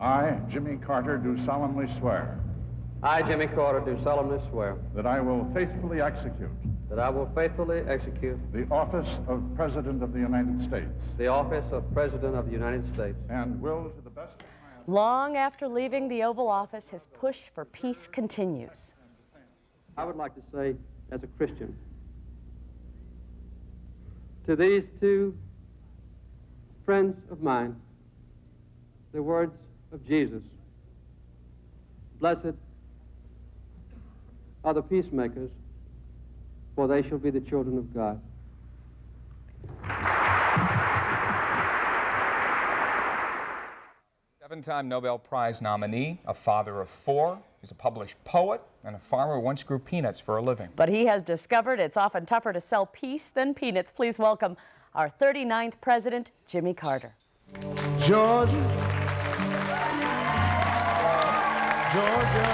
I, Jimmy Carter, do solemnly swear I, Jimmy Carter, do solemnly swear that I will faithfully execute that I will faithfully execute the office of President of the United States the office of President of the United States and will, to the best of my Long after leaving the Oval Office, his push for peace continues. I would like to say, as a Christian, to these two friends of mine, the words of Jesus: blessed are the peacemakers, for they shall be the children of God. Seven-time Nobel Prize nominee, a father of four. He's a published poet and a farmer who once grew peanuts for a living. But he has discovered it's often tougher to sell peace than peanuts. Please welcome our 39th president, Jimmy Carter. Georgia, Georgia,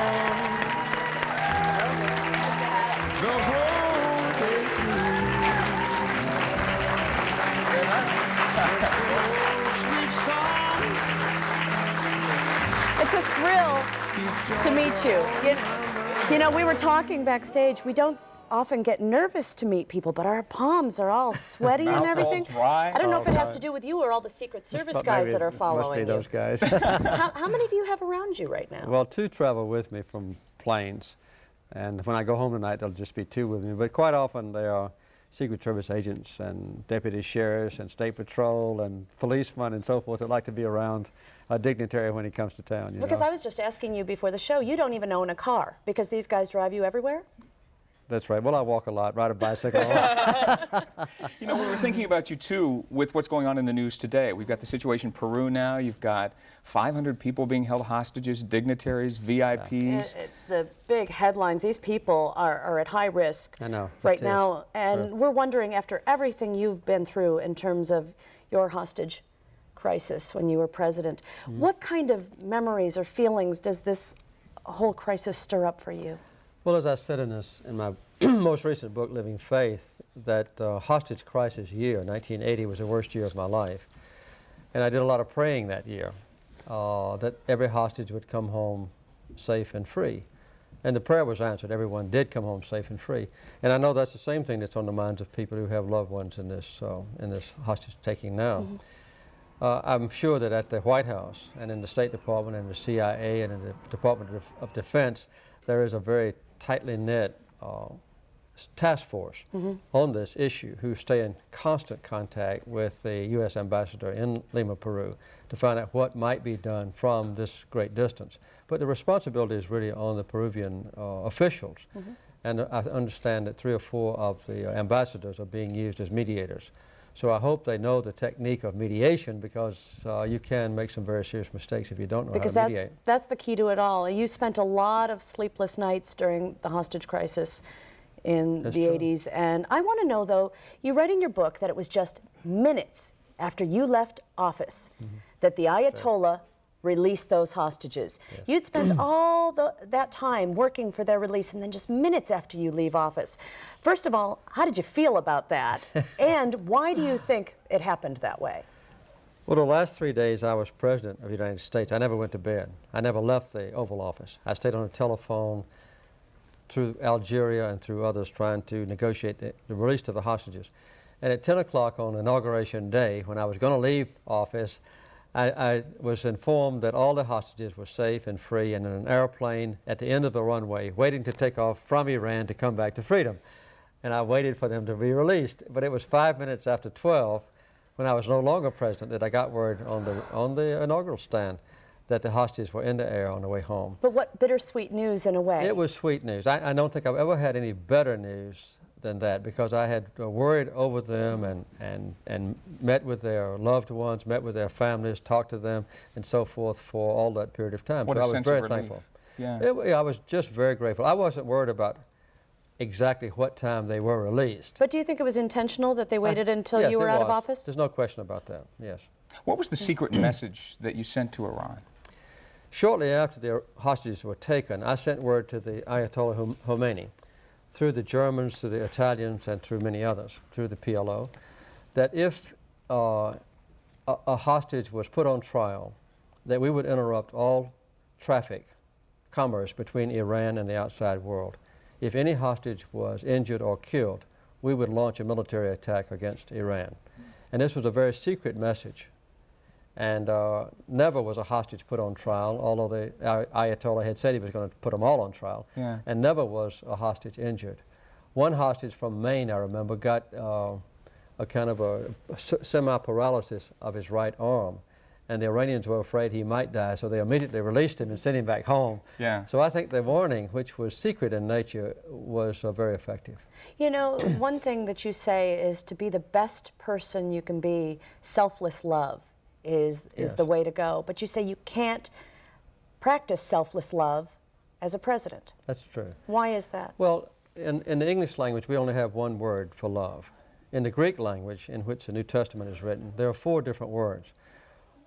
the whole day through. Sweet song. It's a thrill to meet you. You know, we were talking backstage. We don't often get nervous to meet people, but our palms are all sweaty and Mouth's all everything. dry. I don't know if it has to do with you or all the Secret Service guys that are following you. Must be those guys. How many do you have around you right now? Well, two travel with me from planes, and when I go home tonight, there'll just be two with me. But quite often they are Secret Service agents and deputy sheriffs and state patrol and policemen and so forth that like to be around a dignitary when he comes to town. Because I was just asking you before the show, you don't even own a car because these guys drive you everywhere? That's right. Well, I walk a lot, ride a bicycle. You know, we were thinking about you, too, with what's going on in the news today. We've got the situation in Peru now. You've got 500 people being held hostages, dignitaries, VIPs. The big headlines, these people are at high risk right now. And we're wondering, after everything you've been through in terms of your hostage crisis when you were president, what kind of memories or feelings does this whole crisis stir up for you? Well, as I said in my most recent book, Living Faith, that hostage crisis year, 1980, was the worst year of my life. And I did a lot of praying that year, that every hostage would come home safe and free. And the prayer was answered. Everyone did come home safe and free. And I know that's the same thing that's on the minds of people who have loved ones in this hostage taking now. I'm sure that at the White House and in the State Department and the CIA and in the Department of Defense, there is a very tightly knit task force on this issue who stay in constant contact with the U.S. ambassador in Lima, Peru, to find out what might be done from this great distance. But the responsibility is really on the Peruvian officials. And I understand that 3 or 4 of the ambassadors are being used as mediators. So I hope they know the technique of mediation, because you can make some very serious mistakes if you don't know how to mediate. Because that's the key to it all. You spent a lot of sleepless nights during the hostage crisis in the 80s. And I want to know, though, you write in your book that it was just minutes after you left office that the Ayatollah released those hostages. Yes. You'd spent all that time working for their release, and then just minutes after you leave office. First of all, how did you feel about that? And why do you think it happened that way? Well, the last 3 days I was President of the United States, I never went to bed. I never left the Oval Office. I stayed on the telephone through Algeria and through others trying to negotiate the release of the hostages. And at 10 o'clock on Inauguration Day, when I was going to leave office, I was informed that all the hostages were safe and free and in an airplane at the end of the runway waiting to take off from Iran to come back to freedom. And I waited for them to be released. But it was 5 minutes after 12, when I was no longer president, that I got word on the inaugural stand that the hostages were in the air on the way home. But what bittersweet news in a way. It was sweet news. I don't think I've ever had any better news than that, because I had worried over them and met with their loved ones, met with their families, talked to them, and so forth for all that period of time. What so a I was sense very of relief. thankful. Yeah. I was just very grateful. I wasn't worried about exactly what time they were released. But do you think it was intentional that they waited until you were out of office? There's no question about that, yes. What was the secret message that you sent to Iran? Shortly after the hostages were taken, I sent word to the Ayatollah Khomeini, through the Germans, through the Italians, and through many others, through the PLO, that if a hostage was put on trial that we would interrupt all traffic, commerce between Iran and the outside world. If any hostage was injured or killed, we would launch a military attack against Iran. And this was a very secret message. And never was a hostage put on trial, although the Ayatollah had said he was going to put them all on trial. Yeah. And never was a hostage injured. One hostage from Maine, I remember, got a kind of a semi-paralysis of his right arm. And the Iranians were afraid he might die, so they immediately released him and sent him back home. Yeah. So I think the warning, which was secret in nature, was very effective. You know, one thing that you say is to be the best person you can be, selfless love is Yes. the way to go. But you say you can't practice selfless love as a president. That's true. Why is that? Well, in the English language, we only have one word for love. In the Greek language, in which the New Testament is written, there are 4 different words.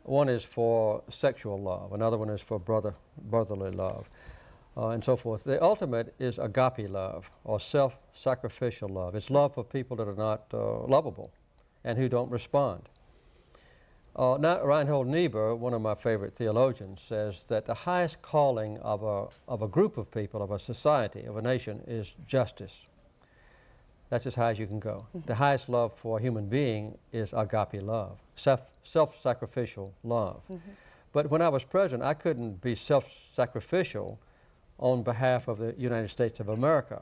One is for sexual love, another one is for brotherly love, and so forth. The ultimate is agape love, or self-sacrificial love. It's love for people that are not lovable and who don't respond. Now, Reinhold Niebuhr, one of my favorite theologians, says that the highest calling of a group of people, of a society, of a nation, is justice. That's as high as you can go. The highest love for a human being is agape love, self-sacrificial love. But when I was president, I couldn't be self-sacrificial on behalf of the United States of America.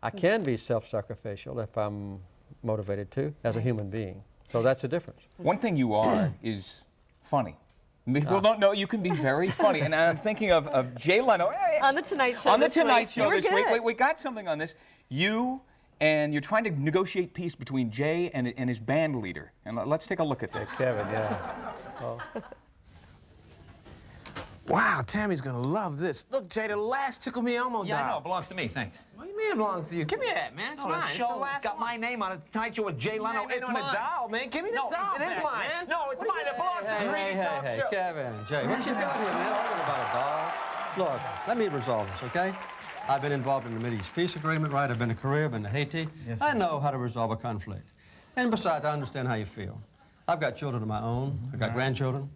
I can be self-sacrificial if I'm motivated to, as a human being. So that's the difference. One thing you are is funny. People don't know you can be very funny. And I'm thinking of Jay Leno. On the Tonight Show On the this week. Tonight Show You were this week. good. We got something on this. And you're trying to negotiate peace between Jay and his band leader. And let's take a look at this. Kevin, yeah. Wow, Tammy's gonna love this. Look, Jay, the last Tickle Me Elmo doll. Yeah, I know. It belongs to me. Thanks. What do you mean it belongs to you? Give me that, man. It's mine. The It's show the last got one. my name on it. The Tonight Show with Jay Leno. Name It's on mine. a doll, man. Give me the No, doll it is back, mine. man. No, it's mine. It belongs to the Greedy Talk Show. Kevin, Jay, what you doing here, man? Arguing about a doll? Look, let me resolve this, okay? I've been involved in the Mideast peace agreement, right? I've been to Korea, I've been to Haiti. Yes, I sir. know how to resolve a conflict. And besides, I understand how you feel. I've got children of my own. I've got grandchildren.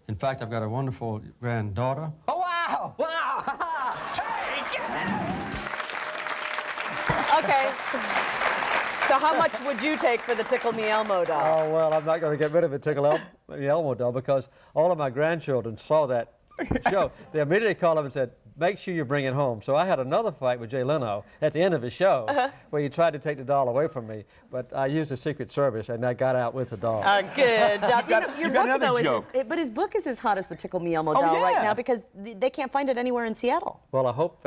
In fact, I've got a wonderful granddaughter. Oh, wow! Wow! Hey, get Okay. So how much would you take for the Tickle Me Elmo doll? Oh, well, I'm not going to get rid of it, Tickle Elmo doll, because all of my grandchildren saw that show. They immediately called up and said, make sure you bring it home. So I had another fight with Jay Leno at the end of his show where he tried to take the doll away from me, but I used the Secret Service and I got out with the doll. Good job. You got another though, joke. but his book is as hot as the Tickle Me Elmo doll right yeah. now because they can't find it anywhere in Seattle. Well, I hope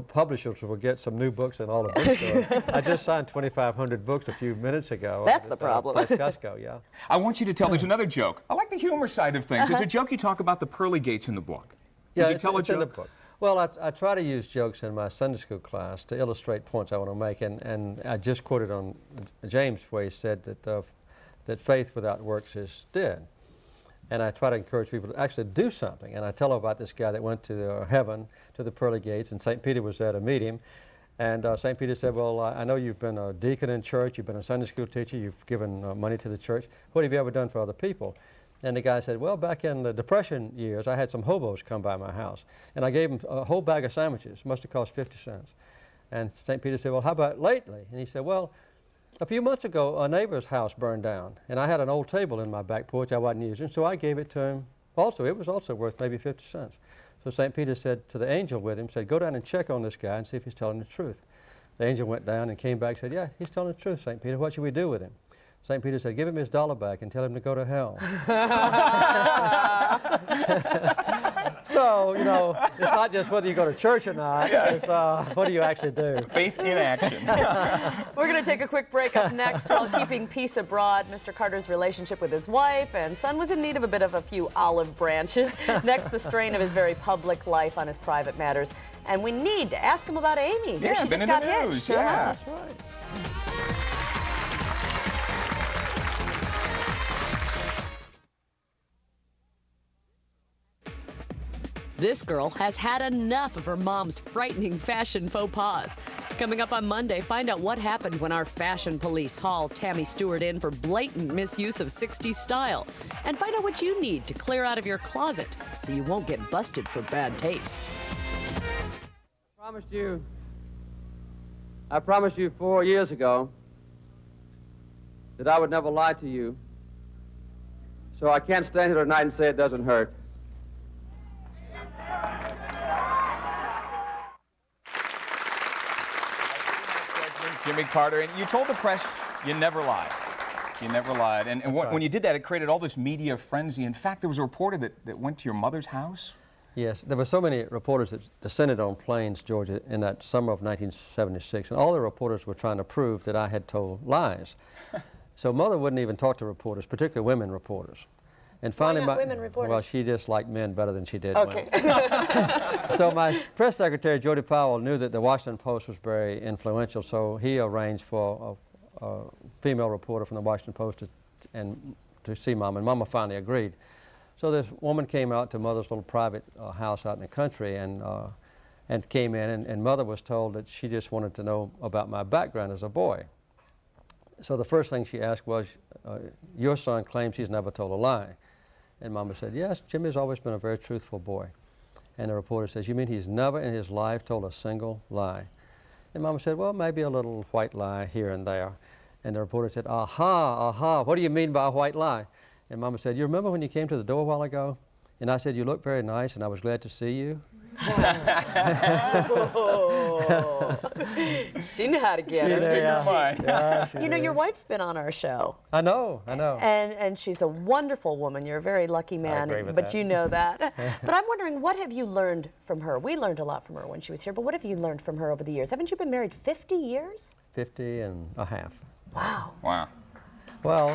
publishers will get some new books in all the bookstores. I just signed 2,500 books a few minutes ago. That's the problem. At Costco, yeah. I want you to tell, there's another joke. I like the humor side of things. There's a joke you talk about the pearly gates in the book. Yeah, Did you tell a it's in the joke? book. Well, I try to use jokes in my Sunday school class to illustrate points I want to make, and I just quoted on James where he said that faith without works is dead. And I try to encourage people to actually do something. And I tell them about this guy that went to heaven, to the pearly gates, and St. Peter was there to meet him. And St. Peter said, well, I know you've been a deacon in church, you've been a Sunday school teacher, you've given money to the church. What have you ever done for other people? And the guy said, well, back in the Depression years, I had some hobos come by my house, and I gave them a whole bag of sandwiches. Must have cost 50 cents. And St. Peter said, well, how about lately? And he said, well, a few months ago, a neighbor's house burned down, and I had an old table in my back porch I wasn't using, so I gave it to him also. It was also worth maybe 50 cents. So St. Peter said to the angel with him, said, go down and check on this guy and see if he's telling the truth. The angel went down and came back and said, yeah, he's telling the truth, St. Peter. What should we do with him? St. Peter said, give him his dollar back and tell him to go to hell. So, you know, it's not just whether you go to church or not, it's what do you actually do? Faith in action. We're going to take a quick break. Up next, while keeping peace abroad, Mr. Carter's relationship with his wife and son was in need of a few olive branches. Next, the strain of his very public life on his private matters. And we need to ask him about Amy. Yeah, she been just in got the news. hitched. Yeah. That's right. This girl has had enough of her mom's frightening fashion faux pas. Coming up on Monday, find out what happened when our fashion police hauled Tammy Stewart in for blatant misuse of 60s style. And find out what you need to clear out of your closet so you won't get busted for bad taste. I promised you 4 years ago that I would never lie to you. So I can't stand here tonight and say it doesn't hurt. Jimmy Carter, and you told the press you never lied. You never lied. And when you did that, it created all this media frenzy. In fact, there was a reporter that went to your mother's house. Yes, there were so many reporters that descended on Plains, Georgia in that summer of 1976, and all the reporters were trying to prove that I had told lies. So Mother wouldn't even talk to reporters, particularly women reporters. And finally, Why not women reporters? Well, she just liked men better than she did Okay. women. So my press secretary, Jody Powell, knew that the Washington Post was very influential, so he arranged for a female reporter from the Washington Post to see Mama, and Mama finally agreed. So this woman came out to Mother's little private house out in the country and came in, and Mother was told that she just wanted to know about my background as a boy. So the first thing she asked was, your son claims he's never told a lie. And Mama said, yes, Jimmy's always been a very truthful boy. And the reporter says, you mean he's never in his life told a single lie? And Mama said, well, maybe a little white lie here and there. And the reporter said, aha, what do you mean by a white lie? And Mama said, you remember when you came to the door a while ago? And I said, you look very nice, and I was glad to see you. She knew how to get her. Yeah, You know, your wife's been on our show. I know. And she's a wonderful woman. You're a very lucky man, agree with but that. you know that. But I'm wondering, what have you learned from her? We learned a lot from her when she was here, but what have you learned from her over the years? Haven't you been married 50 years? 50 and a half. Wow. Wow. Well,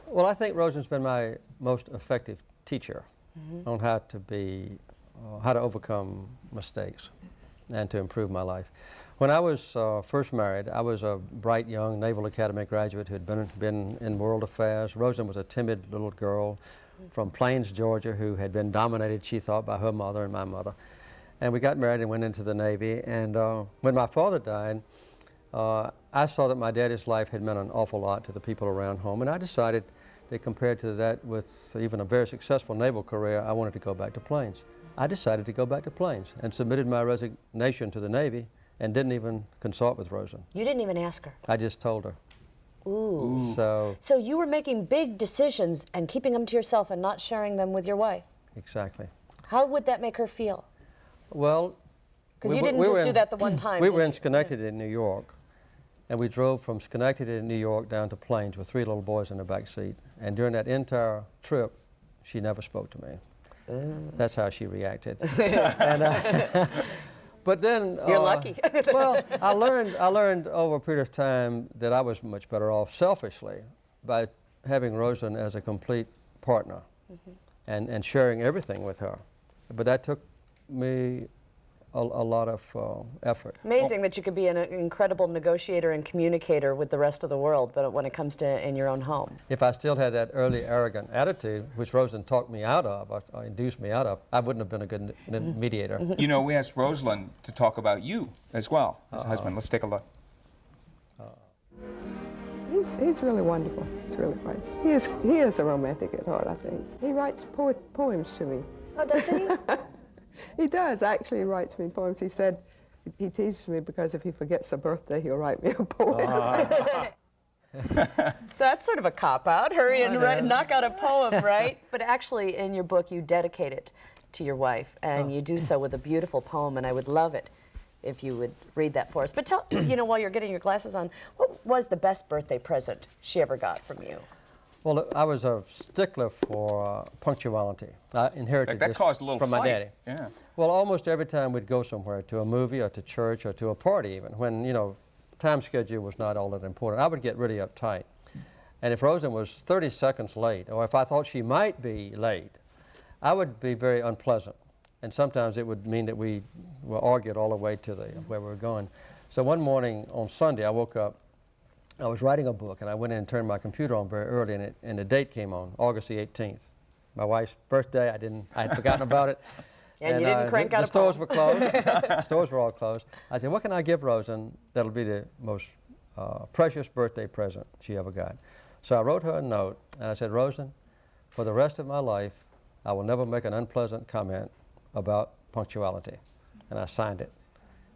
well, I think Rosen's been my most effective teacher on how to overcome mistakes and to improve my life. When I was first married, I was a bright young Naval Academy graduate who had been in world affairs. Rosen was a timid little girl from Plains, Georgia, who had been dominated, she thought, by her mother and my mother. And we got married and went into the Navy. And when my father died, I saw that my daddy's life had meant an awful lot to the people around home, and I decided that compared to that, with even a very successful naval career, I wanted to go back to Plains. I decided to go back to Plains and submitted my resignation to the Navy and didn't even consult with Rosen. You didn't even ask her? I just told her. Ooh. So you were making big decisions and keeping them to yourself and not sharing them with your wife. exactly. How would that make her feel? Well, Because you didn't just do that the one time. we were did in you? Schenectady, New York, and we drove from Schenectady, New York, down to Plains with 3 little boys in the back seat. And during that entire trip, she never spoke to me. That's how she reacted. And, but then You're lucky. well, I learned over a period of time that I was much better off selfishly by having Rosen as a complete partner and sharing everything with her. But that took me a lot of effort. Amazing that you could be an incredible negotiator and communicator with the rest of the world, but when it comes to in your own home. If I still had that early arrogant attitude, which Rosen talked me out of, or induced me out of, I wouldn't have been a good mediator. You know, we asked Rosalind to talk about you as well, as a husband. Let's take a look. He's really wonderful. He's really nice. He is a romantic at heart, I think. He writes poems to me. Oh, does he? He does, actually. He writes me poems. He said he teases me because if he forgets a birthday, he'll write me a poem. So that's sort of a cop-out. Hurry and knock out a poem, right? But actually, in your book, you dedicate it to your wife, and you do so with a beautiful poem, and I would love it if you would read that for us. But tell, you know, while you're getting your glasses on, what was the best birthday present she ever got from you? Well, I was a stickler for punctuality. I inherited That this caused a little from my fight. daddy. Yeah. Well, almost every time we'd go somewhere, to a movie or to church or to a party even, when, you know, time schedule was not all that important, I would get really uptight. And if Rosen was 30 seconds late, or if I thought she might be late, I would be very unpleasant. And sometimes it would mean that we were argued all the way to where we were going. So one morning on Sunday, I woke up, I was writing a book, and I went in and turned my computer on very early, and the date came on, August the 18th. my wife's birthday. I had forgotten about it. And you didn't crank out the a stores poem. were closed. The stores were all closed. I said, what can I give Rosen that'll be the most precious birthday present she ever got? So I wrote her a note, and I said, Rosen, for the rest of my life, I will never make an unpleasant comment about punctuality. And I signed it.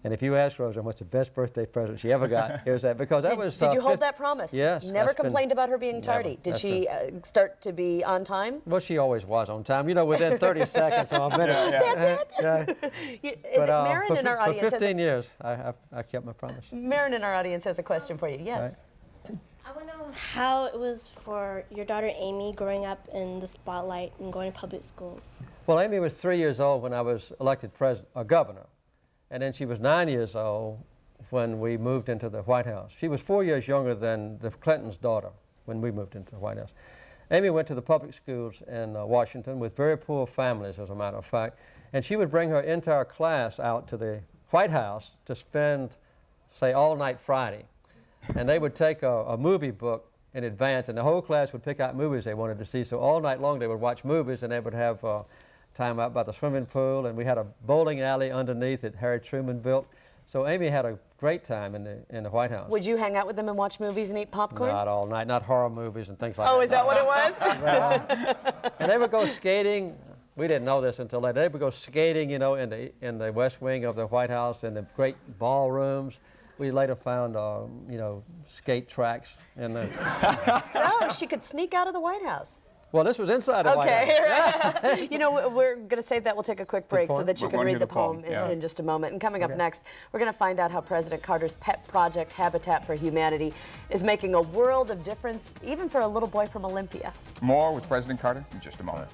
And if you ask Rosen what's the best birthday present she ever got, here's that. Because that was. Did you hold that promise? Yes. Never complained about her being tardy. Never. Did That's she start to be on time? Well, she always was on time. You know, within 30 seconds or a minute. That's it. Yeah. Is it Marin in our audience? For 15 years, I kept my promise. Marin in our audience has a question for you. Yes. Right. I want to know how it was for your daughter Amy growing up in the spotlight and going to public schools. Well, Amy was 3 years old when I was elected governor. And then she was 9 years old when we moved into the White House. She was 4 years younger than the Clinton's daughter when we moved into the White House. Amy went to the public schools in Washington with very poor families, as a matter of fact. And she would bring her entire class out to the White House to spend, say, all night Friday. And they would take a movie book in advance, and the whole class would pick out movies they wanted to see. So all night long they would watch movies, and they would have time out by the swimming pool, and we had a bowling alley underneath that Harry Truman built. So Amy had a great time in the White House. Would you hang out with them and watch movies and eat popcorn? Not all night, not horror movies and things like that. Oh, is that what it was? And they would go skating. We didn't know this until later. They would go skating, you know, in the West Wing of the White House in the great ballrooms. We later found, you know, skate tracks in the. So she could sneak out of the White House. Well, this was inside the White House. Okay. You know, we're going to save that. We'll take a quick break so that you can read the poem Yeah. in just a moment. And coming up next, we're going to find out how President Carter's pet project, Habitat for Humanity, is making a world of difference, even for a little boy from Olympia. More with President Carter in just a moment.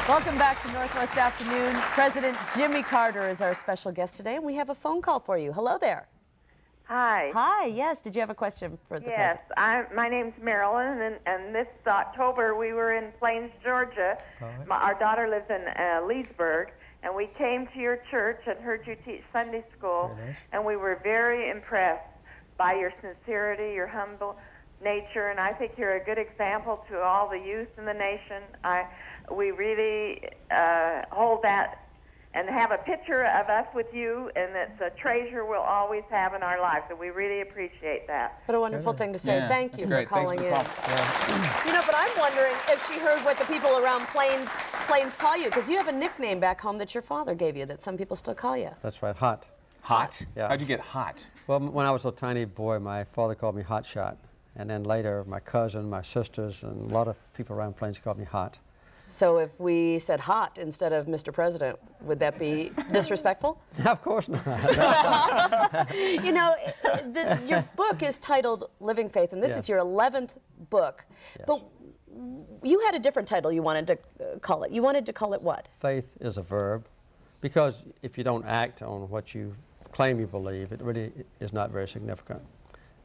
Welcome back to Northwest Afternoon. President Jimmy Carter is our special guest today, and we have a phone call for you. Hello there. Hi. Hi, yes. Did you have a question for the president? Yes, my name's Marilyn, and this October we were in Plains, Georgia. Our daughter lives in Leesburg, and we came to your church and heard you teach Sunday school, and we were very impressed by your sincerity, your humble nature, and I think you're a good example to all the youth in the nation. We really hold that and have a picture of us with you, and it's a treasure we'll always have in our lives, and we really appreciate that. What a wonderful thing to say. Yeah, Thank you for great. calling in. Thanks for You know, but I'm wondering if she heard what the people around Plains call you, because you have a nickname back home that your father gave you that some people still call you. That's right, Hot. Hot? Yeah. How'd you get hot? Well, when I was a tiny boy, my father called me Hot Shot. And then later, my cousin, my sisters, and a lot of people around Plains called me Hot. So if we said hot instead of Mr. President, would that be disrespectful? Of course not. You know, your book is titled Living Faith, and this is your 11th book. Yes. But you had a different title you wanted to call it. You wanted to call it what? Faith is a verb, because if you don't act on what you claim you believe, it really is not very significant.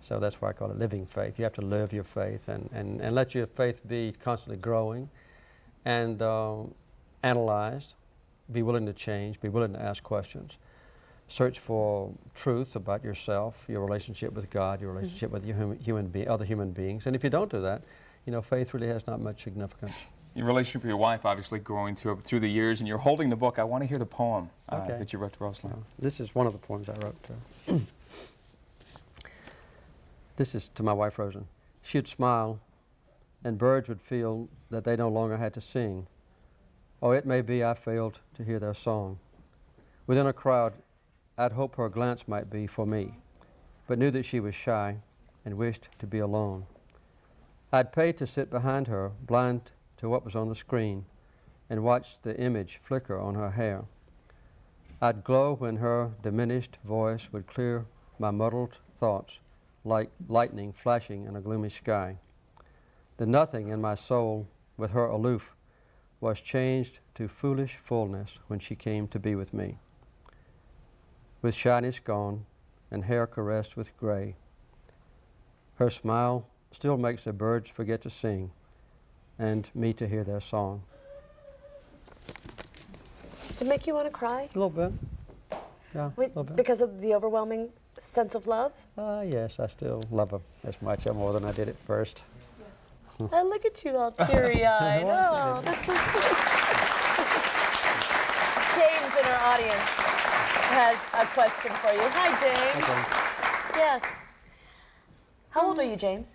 So that's why I call it living faith. You have to live your faith and let your faith be constantly growing and analyzed, be willing to change, be willing to ask questions, search for truth about yourself, your relationship with God, your relationship with your other human beings. And if you don't do that, you know, faith really has not much significance. Your relationship with your wife obviously growing through the years, and you're holding the book. I want to hear the poem that you wrote to Rosalind. This is one of the poems I wrote to her. This is to my wife, Rosen. She'd smile, and birds would feel that they no longer had to sing. Or it may be I failed to hear their song. Within a crowd, I'd hope her glance might be for me, but knew that she was shy and wished to be alone. I'd pay to sit behind her, blind to what was on the screen, and watch the image flicker on her hair. I'd glow when her diminished voice would clear my muddled thoughts, like lightning flashing in a gloomy sky. The nothing in my soul, with her aloof, was changed to foolish fullness when she came to be with me. With shyness gone and hair caressed with gray. Her smile still makes the birds forget to sing and me to hear their song. Does it make you want to cry? A little bit. Yeah, Wait, a little bit. because of the overwhelming sense of love? Yes, I still love her as much or more than I did at first. Oh, look at you all teary-eyed. Oh, that's so sweet. James in our audience has a question for you. Hi, James. Okay. Yes. How old are you, James?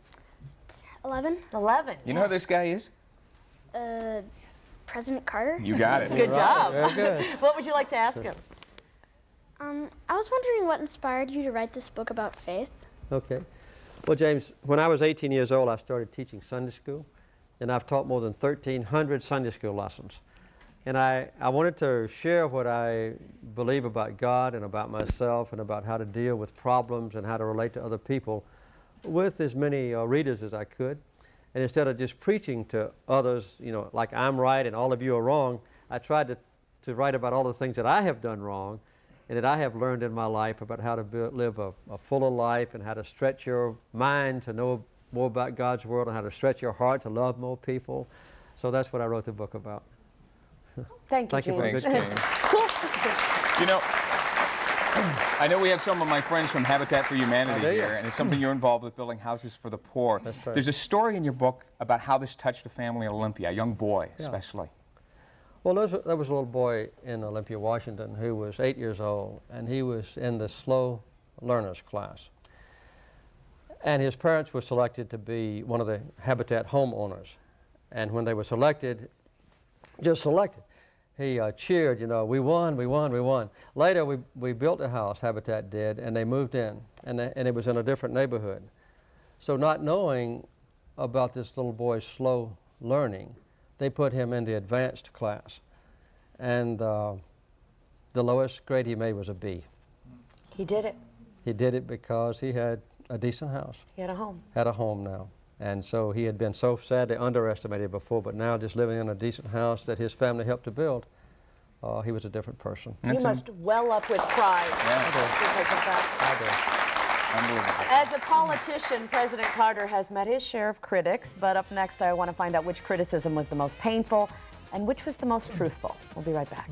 11. 11. You know who this guy is? President Carter. You got it. Good job. Very good. What would you like to ask him? I was wondering what inspired you to write this book about faith. Okay. Well, James, when I was 18 years old, I started teaching Sunday school, and I've taught more than 1,300 Sunday school lessons. And I wanted to share what I believe about God and about myself and about how to deal with problems and how to relate to other people with as many readers as I could. And instead of just preaching to others, you know, like I'm right and all of you are wrong, I tried to write about all the things that I have done wrong and that I have learned in my life about how to live a fuller life and how to stretch your mind to know more about God's world and how to stretch your heart to love more people. So that's what I wrote the book about. Thank you, Thank you for a James. good James. You know, I know we have some of my friends from Habitat for Humanity do you? here, and it's something you're involved with, building houses for the poor. That's right. There's a story in your book about how this touched a family in Olympia, a young boy especially. Well, there was a little boy in Olympia, Washington, who was 8 years old, and he was in the slow learners class. And his parents were selected to be one of the Habitat homeowners. And when they were selected, just selected, he cheered, you know, we won, we won, we won. Later, we built a house, Habitat did, and they moved in, and it was in a different neighborhood. So not knowing about this little boy's slow learning, they put him in the advanced class. And the lowest grade he made was a B. He did it. He did it because he had a decent house. He had a home. Had a home now. And so he had been so sadly underestimated before, but now just living in a decent house that his family helped to build, he was a different person. You must well up with pride because of that. Unbelievable. As a politician, President Carter has met his share of critics, but up next I want to find out which criticism was the most painful and which was the most truthful. We'll be right back.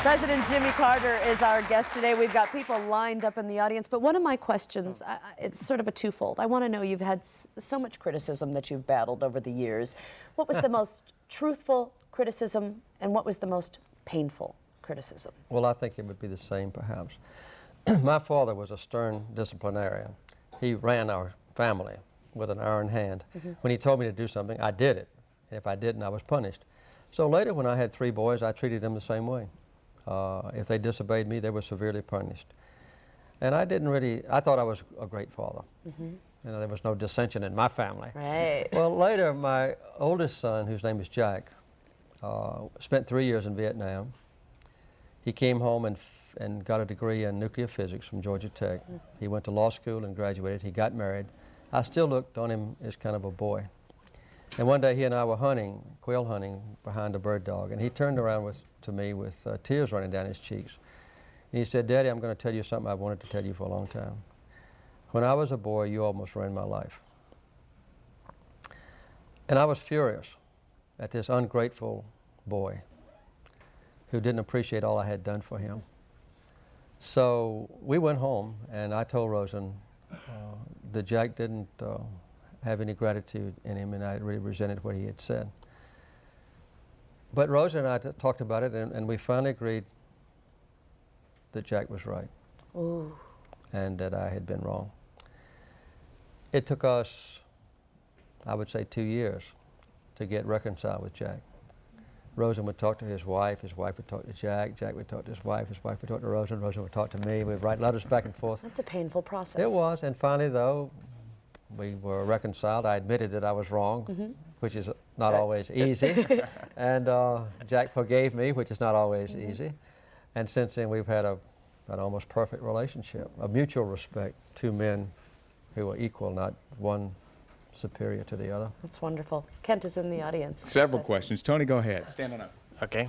President Jimmy Carter is our guest today. We've got people lined up in the audience, but one of my questions, it's sort of a twofold. I want to know, you've had so much criticism that you've battled over the years. What was the most truthful criticism and what was the most painful criticism? Well, I think it would be the same, perhaps. My father was a stern disciplinarian. He ran our family with an iron hand. When he told me to do something, I did it. And if I didn't, I was punished. So later, when I had 3 boys, I treated them the same way. If they disobeyed me, they were severely punished. And I thought I was a great father. You know, there was no dissension in my family. Right. Well, later, my oldest son, whose name is Jack, spent 3 years in Vietnam. He came home and got a degree in nuclear physics from Georgia Tech. He went to law school and graduated. He got married. I still looked on him as kind of a boy. And one day he and I were hunting, quail hunting, behind a bird dog, and he turned around to me with tears running down his cheeks. And he said, "Daddy, I'm going to tell you something I've wanted to tell you for a long time. When I was a boy, you almost ruined my life." And I was furious at this ungrateful boy who didn't appreciate all I had done for him. So we went home, and I told Rosen that Jack didn't have any gratitude in him, and I really resented what he had said. But Rosa and I talked about it, and we finally agreed that Jack was right. Ooh. And that I had been wrong. It took us, I would say, 2 years to get reconciled with Jack. Rosen would talk to his wife would talk to Jack would talk to his wife would talk to Rosen would talk to me. We'd write letters back and forth. That's a painful process. It was, and finally, though, we were reconciled. I admitted that I was wrong, which is not always easy. And Jack forgave me, which is not always easy. And since then, we've had an almost perfect relationship, a mutual respect, two men who are equal, not one superior to the other. That's wonderful. Kent is in the audience. Several questions. Tony, go ahead. Stand on up. Okay.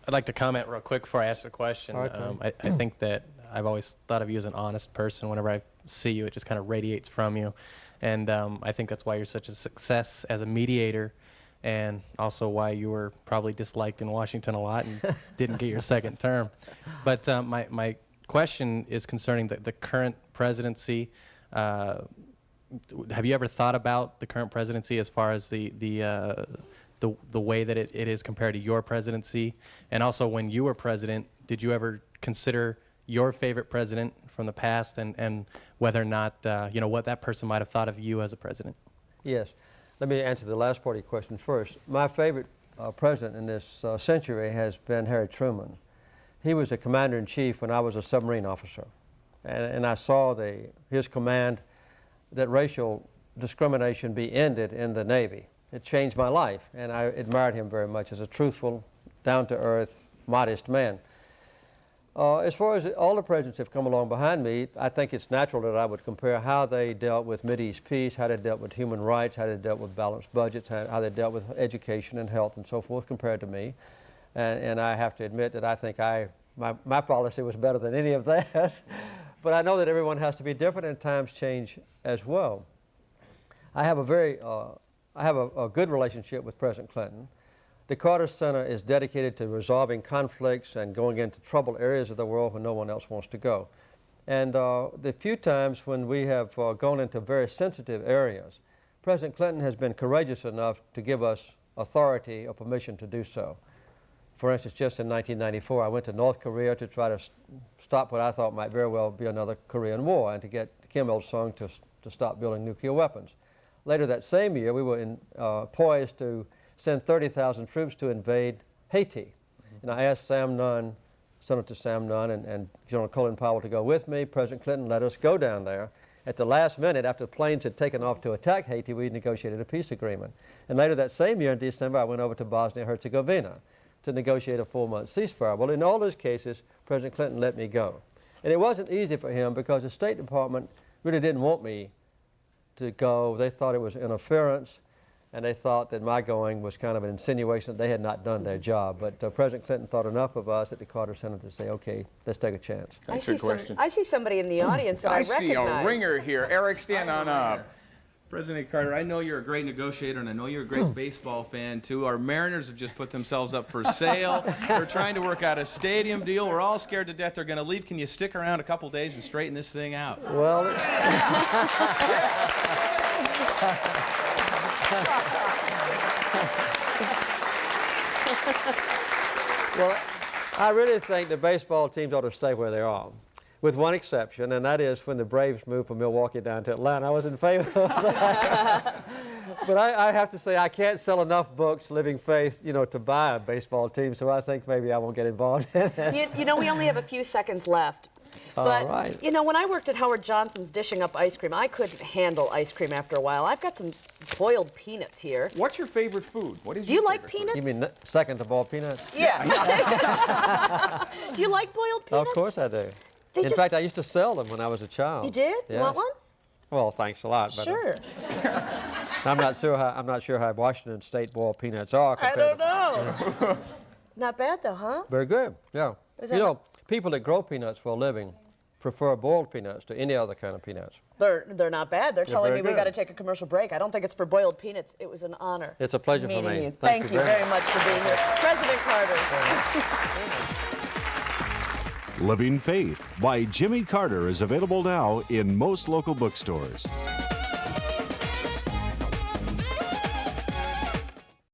I'd like to comment real quick before I ask the question. Okay. I think that I've always thought of you as an honest person. Whenever I see you, it just kind of radiates from you. And I think that's why you're such a success as a mediator, and also why you were probably disliked in Washington a lot and didn't get your second term. But my question is concerning the current presidency. Have you ever thought about the current presidency as far as the way that it is compared to your presidency? And also, when you were president, did you ever consider your favorite president from the past, and whether or not, you know, what that person might have thought of you as a president? Yes. Let me answer the last part of your question first. My favorite president in this century has been Harry Truman. He was a commander-in-chief when I was a submarine officer. And I saw his command that racial discrimination be ended in the Navy. It changed my life, and I admired him very much as a truthful, down-to-earth, modest man. As far as all the presidents have come along behind me, I think it's natural that I would compare how they dealt with Mideast peace, how they dealt with human rights, how they dealt with balanced budgets, how they dealt with education and health and so forth compared to me. And I have to admit that I think my policy was better than any of theirs. But I know that everyone has to be different, and times change as well. I have a good relationship with President Clinton. The Carter Center is dedicated to resolving conflicts and going into troubled areas of the world where no one else wants to go. And the few times when we have gone into very sensitive areas, President Clinton has been courageous enough to give us authority or permission to do so. For instance, just in 1994, I went to North Korea to try to stop what I thought might very well be another Korean War, and to get Kim Il-sung to stop building nuclear weapons. Later that same year, we were poised to send 30,000 troops to invade Haiti. And I asked Senator Sam Nunn and General Colin Powell to go with me. President Clinton let us go down there. At the last minute, after the planes had taken off to attack Haiti, we negotiated a peace agreement. And later that same year in December, I went over to Bosnia-Herzegovina to negotiate a 4-month ceasefire. Well, in all those cases, President Clinton let me go. And it wasn't easy for him because the State Department really didn't want me to go. They thought it was interference, and they thought that my going was kind of an insinuation that they had not done their job. But President Clinton thought enough of us at the Carter Center to say, okay, let's take a chance. I see somebody in the audience that I recognize. I see a ringer here. Eric, stand on up. President Carter, I know you're a great negotiator, and I know you're a great baseball fan, too. Our Mariners have just put themselves up for sale. We're trying to work out a stadium deal. We're all scared to death they're going to leave. Can you stick around a couple days and straighten this thing out? Well, well, I really think the baseball teams ought to stay where they are, with one exception, and that is when the Braves moved from Milwaukee down to Atlanta. I was in favor of that. But I have to say, I can't sell enough books, Living Faith, you know, to buy a baseball team, so I think maybe I won't get involved in it. You know, we only have a few seconds left. But, right. you know, when I worked at Howard Johnson's dishing up ice cream, I couldn't handle ice cream after a while. I've got some boiled peanuts here. What's your favorite food? What is Do you like peanuts? You mean second of all peanuts? Yeah. Do you like boiled peanuts? Of course I do. In fact, I used to sell them when I was a child. You did? Yes. Want one? Well, thanks a lot. But sure. I'm not sure how Washington State boiled peanuts are. I don't know. Not bad though, huh? Very good. Yeah. You know, people that grow peanuts for a living prefer boiled peanuts to any other kind of peanuts. They're not bad. They're telling me we good. got to take a commercial break. I don't think it's for boiled peanuts. It was an honor. It's a pleasure for meeting me. you. Thank you very much for being here. President Carter. Living Faith by Jimmy Carter is available now in most local bookstores.